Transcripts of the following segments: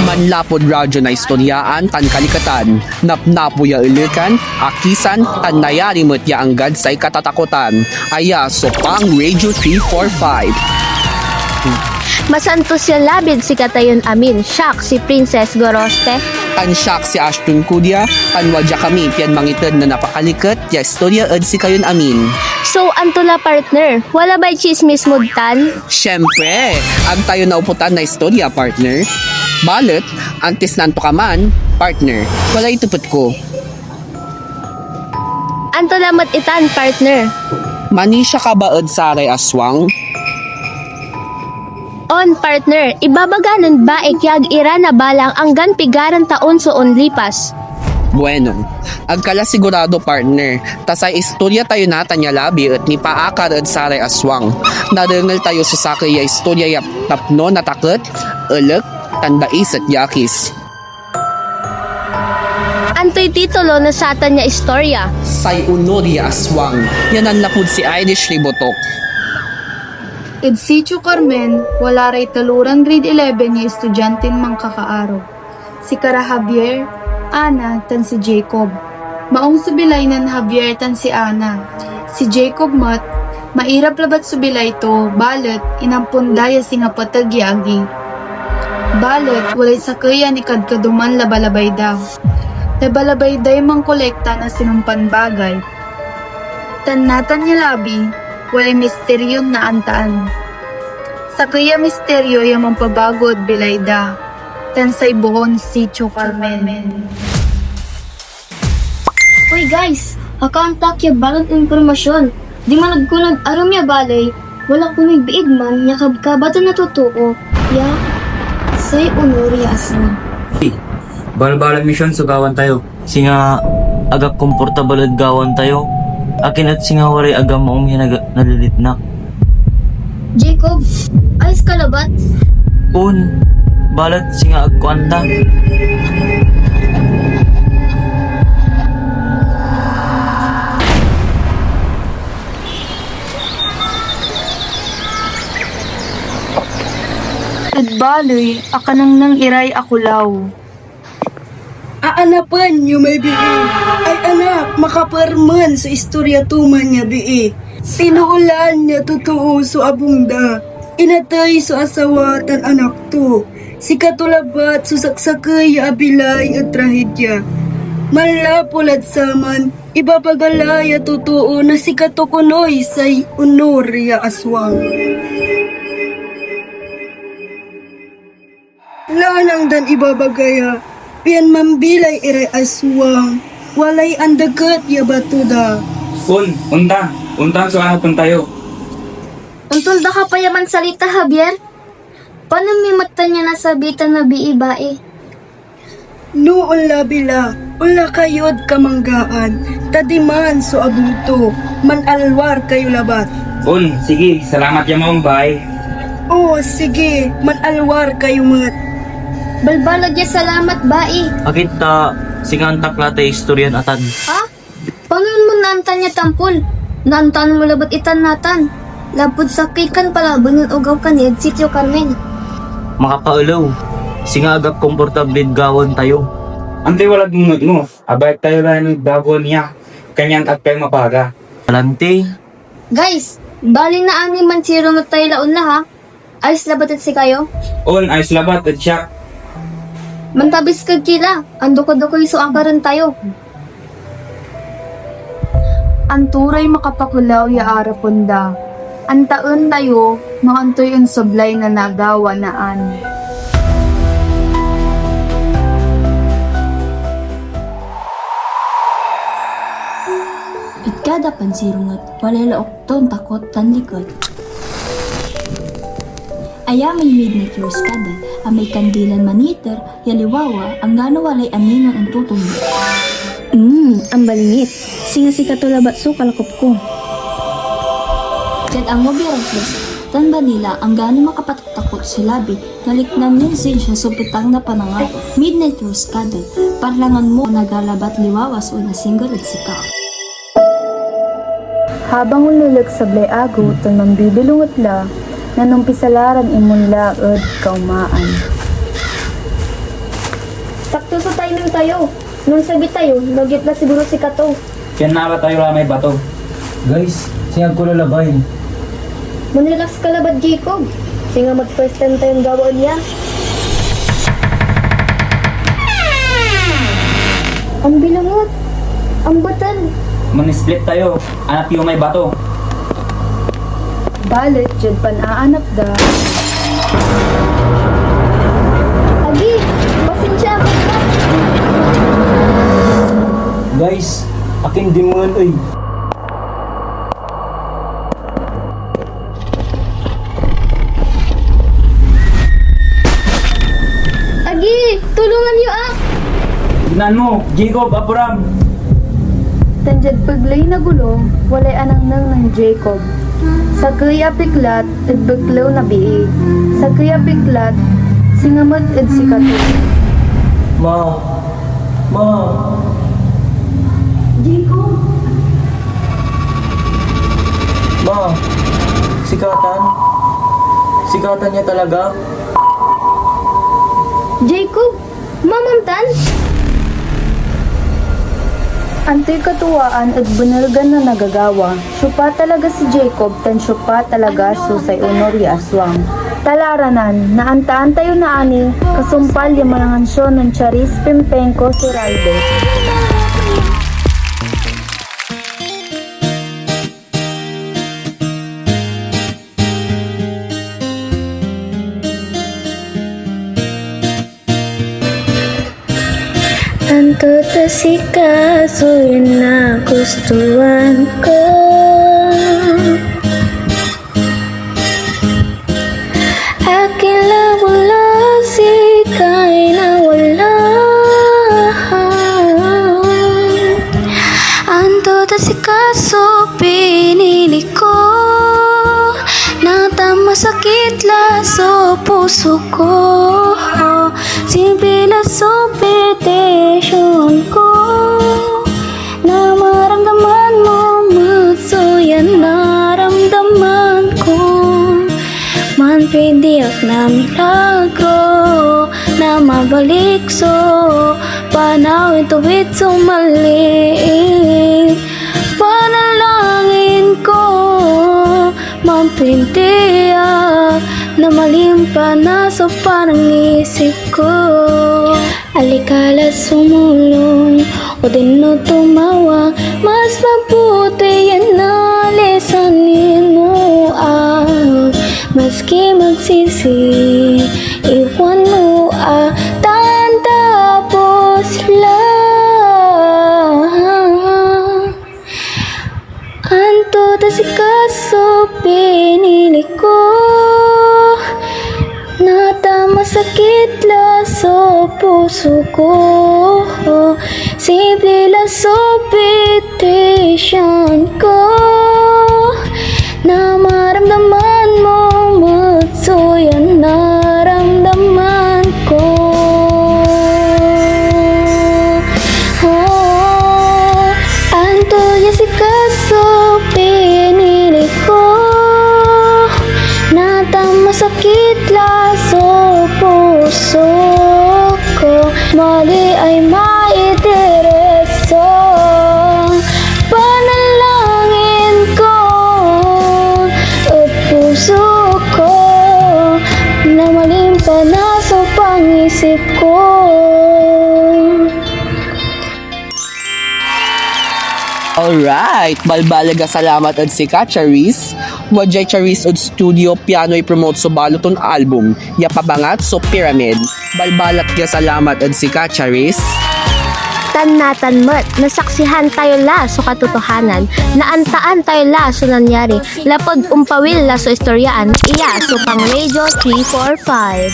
Manlapod radyo na istoryaan tan kalikatan, napnapuya ilikan, akisan, tan nayarimot ya anggad say katatakutan. Aya so pang Radio 345. Masantos ya labid si Katayon Amin, Shak si Princess Goroste. Tansyak si Ashton Kudia, tanwadya kami piyan mangitid na napakalikat, ya istorya ed si kayon amin. So, antula partner, wala ba'y chismis mudtan? Syempre, ang tayo nauputan na istorya, partner. Balit, antes nanto ka man, partner, wala itupot ko. Antula itan partner. Manisya ka ba ed saray aswang? On partner, ibabaganon ba ikyag ira na balang ang ganpigaran taon so lipas? Bueno, agkala sigurado partner, tasay istorya tayo natanya labi at ni paakar ed saray aswang. Narengal tayo sa sakay ya istorya ya tapno natakot, ulek, tandais at yakis. Anto'y titulo na satan niya istorya. Say unod ya aswang, yan ang lapud si Irish Ribotok. Ed Sitio Carmen, wala ray taluran grade 11 ni estudyantin mang kakaaro. Si Kara Javier, Ana, tan si Jacob. Maong subilay nan Javier tan si Ana. Si Jacob mat, mairap labat subilay to, balet, inampundaya si nga patagyagi. Balet, walay sakaya ni kadkaduman labalabay daw. Labalabay day mang kolekta na sinumpan bagay. Tanatan niya labi, walay misteryon na antaan. Sa kaya misteryo yung mampabagod bilayda, tan sa ibuon Sitio Carmen. Uy guys, akaantak ya balot informasyon. Di man nagkunag aram ya balay, wala kunig biig man, ya kabkabato na totoo, ya say honori asman. Balbalang mission sugawan tayo. Singa agak komportable at gawan tayo. Akin at singa waray agam maong nalilitnak. Jacob, ayos ka labat? Un, balat singa agkwanta. At baloy, akanang nang iray akulaw. Aanapan niyo may bii. Ay anak, makaparman sa istorya tuman niya bii. Sinuulan niya totoo so abungda. Inatay so asawatan anak to. Si katulabat susaksakay abilay at trahedya. Malapulad saman, ibabagalaya totoo na si katukunoy say unor ya aswang. Lanang dan ibabagaya, piyan mambilay iray aswang, walay andagat ya batuda. Unta so ahapon tayo. Untol da ka pa yaman salita, Javier? Paano may mata niya nasabitan na biibae? Noon labila, ula kayod kamanggaan, tadiman so abuto, manalwar kayo labat. Sige, salamat ya maong bay. Oo, sige, manalwar kayo mat. Balbalad ya salamat bai. Akit ta, singa antak latay istoryan atan. Ha? Paano mo naantan niya tampol? Naantan mo labat itan natan. Lapod sa kikan pala, bunyon ugaw ka ni Sitio Carmen. Makapaulaw, singa agak komportable gawan tayo. Antay wala dunod mo. Abay tayo lang ng bago niya. Kanyang agpay mapaga. Alante, Guys, bali na ani man si Rumot tayo laon na ha. Ayos labatit si kayo. Ayos labat at siya. Mantabis kag kila, ando ko so akaran tayo. Anturay makapakulaw ya arapunda. Antaon tayo, maantoy ang sablay na nagawa na ani. Itkada pansirungat, walala okton takot tan likod. Ayamay midnight yours kada, amay kandilan maniter, yaliwawa, ang gano walay aningan ang tutungo. Ang balingit. Singa si katulabat so kalakop ko. Diyan ang mobirakles, tan ba nila ang gano makapatatakot si labi, naliknan yun siya supitang na pananga. Midnight yours kada, parlangan mo nagalabat liwawas o nasinggal at sikaw. Habang ululag sa blay ago, ton mambibilungot la, nanong pisalaran imun laod kaumaan. timing tayo. Nung sabi tayo, lagit na siguro si Kato. Yan na ba tayo may bato? Guys, siyang ko lalabay. Manirax ka labat, Jacob. Singa mag first time tayong gawaan niya. Ang bilangot. Ang batal. Man-split tayo. Anak yung may bato. Balit, dyan panaanak da. Agi, pasensya ako na. Guys, akin di mo ay. Agi, tulungan niyo ah. Tignan mo, Jacob, Abraham. Tanjad paglay na gulo, walay anang nang ng Jacob. Sa kuya piklat, idbaglaw na biig. Sa kuya piklat, singamot id si Kato. Ma. Jacob. Ma. Sikatan. Sikatan niya talaga. Jacob, mamamtan. Antoy katuwaan at bunalgan na nagagawa. Syupa talaga si Jacob, tan syupa talaga susay Honoria Aswang. Talaranan, naantaan tayo na ani, kasumpal yung manangansyon ng Charis Pimpenko si Ralde. Anto ta si kaso yun na gustuhan ko. Akin lang wala si kay na wala. Anto ta si kaso pinili ko. Natama sakit la so puso ko. Simple na so petition ko. Na maramdaman mo matso yan naramdaman ko. Man pediyak na milagro na mabalik so panawin tuwid sumalik. Panalangin ko mampintiyak na malimpa na sa parang isip ko. Alikala sumulong o din no tumawa. Mas mabuti yan na lesanin mo maski magsisi iwan mo tapos lang. Anto ta si kaso pinili ko. Natama sakit la so puso ko. Simple la so petition ko. Na maramdaman mo matso yan naramdaman ko. Anto ya si kaso pinili ko. Natama sakit la so puso ko. Mali ay maidiretso. Panalangin ko at puso ko na malimpa na sa pangisip ko. Alright, balbalaga salamat at si Charis. Wajay Charis od studio piano i-promote so baloton album. Yapabangat so Pyramid. Balbalat ga salamat at si Charis. Tanatan mat, nasaksihan tayo la so katotohanan, naantaan tayo la so nangyari, lapod umpawil la so istoryaan, iya so pang radio 345.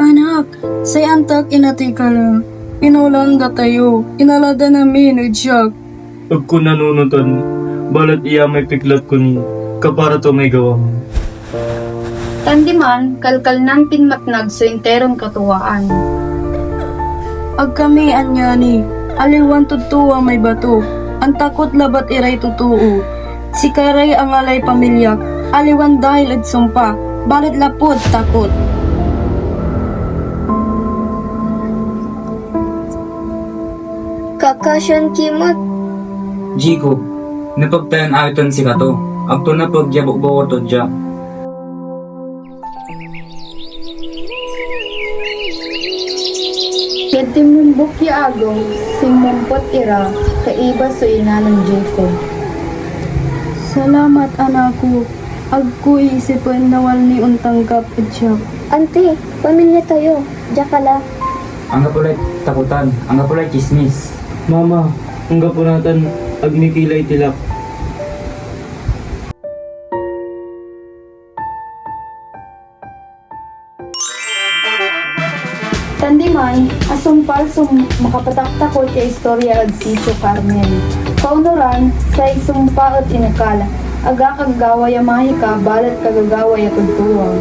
Anak, say antak inati ka lang. Inulang da tayo. Inalada namin udyak. Pag ko nanunutan, balat iya may piklat ko ni kapara to may gawa mo. Tandiman, kalkal ng pinmatnag so interong katuwaan. Ag kami anyani. Aliwan tutuwa may bato. Ang takot labat iray tutuo. Si Karay ang alay pamilyak. Aliwan dahil at sumpa. Balit lapod takot. Kakasyan kimot. Jacob, napagtayan awiton si Kato. Akto na pagyabok-boko to dya. Kiti mumbok ya agong, simumpot ira, kaiba so ina ng Jacob. Salamat anako. Agko isipon nawal ni untang kapatya. Ante, pamilya tayo. Diyan ka lang. Ang kapulay takutan, ang kapulay chismis. Mama, ang gapunatan agnikilay tilak. Tandiman, asumpal makapataktakot ya istorya at Sitio Carmen. Kaunuran, sa isumpa at inakala, aga kagaway ya mahika, balat kagagaway ya pagtuwang.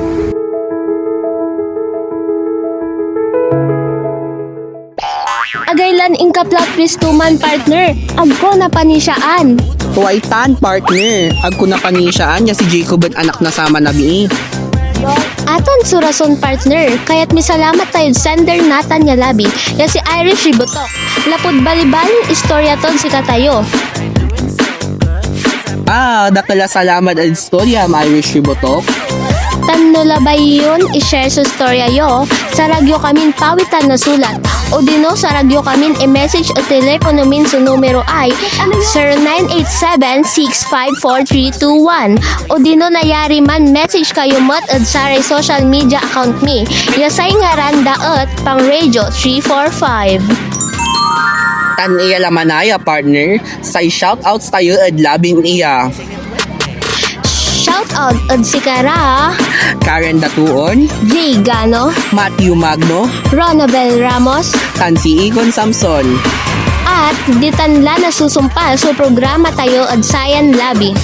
Agaylan ingka plot twist tuman partner. Agko na panisyaan. Huwaitan, partner. Agko na panisiyaan niya si Jacob at anak na sama na bi. Aton surason partner, kaya't misalamat tayo sender natan niya labi, ya si Irish Ribotok. Lapod balibaling istorya ton si katayo. Dakala salamat at istorya, Irish Ribotok. Tanno labay yun, i-share sa storya yo, sa ragyo kamin pawitan na sulat. O dino sa ragyo kamin i-message o telepono min sa numero ay 0987-654-321. O dino nayari man message kayo mat at sa social media account mi. Yasay ngaran daot pang radio 345. Tan iya lamanaya, partner. Say shoutouts tayo at labing iya. Shout out od si Kara, Karen Datuon, Jay Gano, Matthew Magno, Ronabel Ramos, Tansi Igon Samson. at ditanla na susumpal sa programa tayo ad Sayan Labi.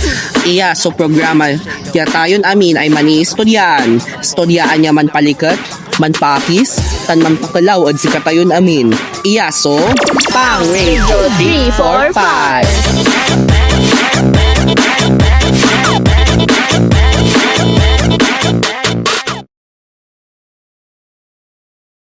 Iya, so programa kaya tayon amin ay mani-istoryan. Istoryaan niya man palikat, man pakis, tan man pakalaw at si katayon amin. Iya, so pang Radio 345.